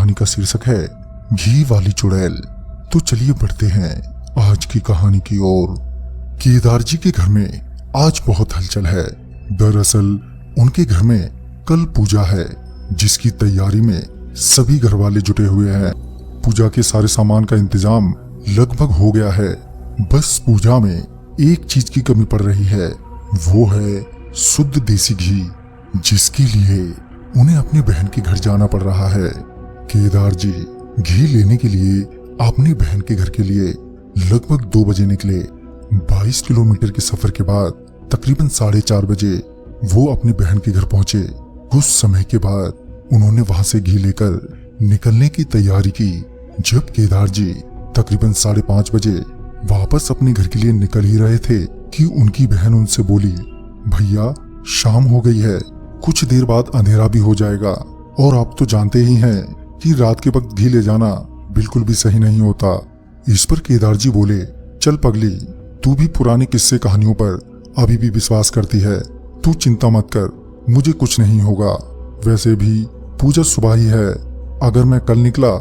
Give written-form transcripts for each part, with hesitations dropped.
कहानी का शीर्षक है घी वाली चुड़ैल। तो चलिए बढ़ते हैं आज की कहानी की ओर। केदार जी के घर में आज बहुत हलचल है। दरअसल उनके घर में कल पूजा है, जिसकी तैयारी में सभी घर वाले जुटे हुए हैं। पूजा के सारे सामान का इंतजाम लगभग हो गया है। बस पूजा में एक चीज की कमी पड़ रही है, वो है शुद्ध देसी घी, जिसके लिए उन्हें अपनी बहन के घर जाना पड़ रहा है। केदार जी घी लेने के लिए अपनी बहन के घर के लिए लगभग 2 बजे निकले। 22 किलोमीटर के सफर के बाद तकरीबन 4:30 बजे वो अपनी बहन के घर पहुंचे। कुछ समय के बाद उन्होंने वहां से घी लेकर निकलने की तैयारी की। जब केदार जी तकरीबन 5:30 बजे वापस अपने घर के लिए निकल ही रहे थे कि उनकी बहन उनसे बोली, भैया शाम हो गई है, कुछ देर बाद अंधेरा भी हो जाएगा और आप तो जानते ही हैं कि रात के वक्त घी ले जाना बिल्कुल भी सही नहीं होता। इस पर केदार जी बोले, चल पगली, तू भी पुराने किस्से कहानियों पर अभी भी विश्वास करती है, तू चिंता मत कर, मुझे कुछ नहीं होगा। वैसे भी पूजा सुबह ही है, अगर मैं कल निकला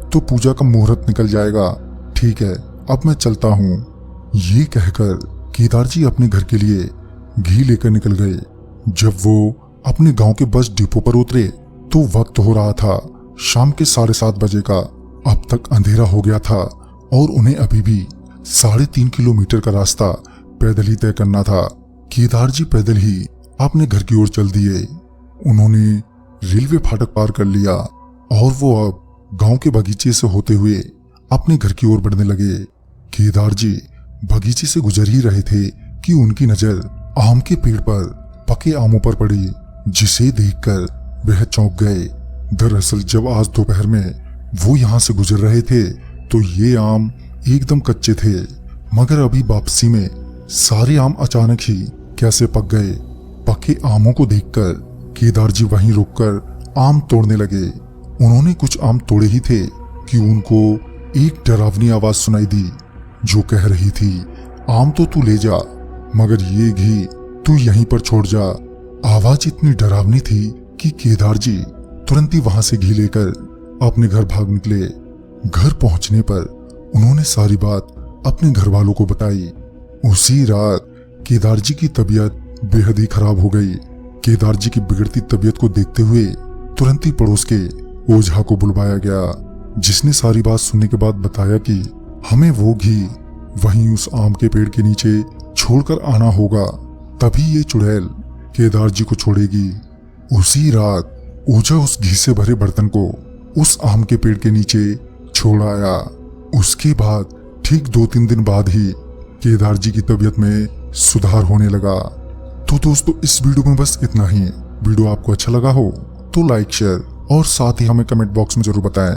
तो पूजा का मुहूर्त निकल जाएगा। ठीक है, अब मैं चलता हूँ। ये कहकर केदार जी अपने घर के लिए घी लेकर निकल गए। जब वो अपने गांव के बस डिपो पर उतरे तो वक्त हो रहा था शाम के 7:30 बजे का। अब तक अंधेरा हो गया था और उन्हें अभी भी 3.5 किलोमीटर का रास्ता पैदल ही तय करना था। केदार जी पैदल ही अपने घर की ओर चल दिए। उन्होंने रेलवे फाटक पार कर लिया और वो अब गांव के बगीचे से होते हुए अपने घर की ओर बढ़ने लगे। केदार जी बगीचे से गुजर ही रहे थे कि उनकी नजर आम के पेड़ पर पके आमों पर पड़ी, जिसे देखकर वह चौंक गए। दरअसल जब आज दोपहर में वो यहाँ से गुजर रहे थे तो ये आम एकदम कच्चे थे, मगर अभी वापसी में सारे आम अचानक ही कैसे पक गए। पके आमों को देखकर केदार जी वहीं रुककर आम तोड़ने लगे। उन्होंने कुछ आम तोड़े ही थे कि उनको एक डरावनी आवाज सुनाई दी, जो कह रही थी, आम तो तू ले जा, मगर ये घी तू यहीं पर छोड़ जा। आवाज इतनी डरावनी थी कि केदार जी तुरंत ही वहां से घी लेकर अपने घर भाग निकले। घर पहुंचने पर उन्होंने सारी बात अपने घर वालों को बताई। उसी रात केदार जी की तबीयत बेहद ही खराब हो गई। केदार जी की बिगड़ती तबीयत को देखते हुए तुरंत ही पड़ोस के ओझा को बुलवाया गया, जिसने सारी बात सुनने के बाद बताया कि हमें वो घी वहीं उस आम के पेड़ के नीचे छोड़कर आना होगा, तभी ये चुड़ैल केदार जी को छोड़ेगी। उसी रात ओझा उस घी से भरे बर्तन को उस आम के पेड़ के नीचे छोड़ आया। उसके बाद ठीक 2-3 दिन बाद ही केदार जी की तबीयत में सुधार होने लगा। तो दोस्तों इस वीडियो में बस इतना ही। वीडियो आपको अच्छा लगा हो तो लाइक, शेयर और साथ ही हमें कमेंट बॉक्स में जरूर बताएं।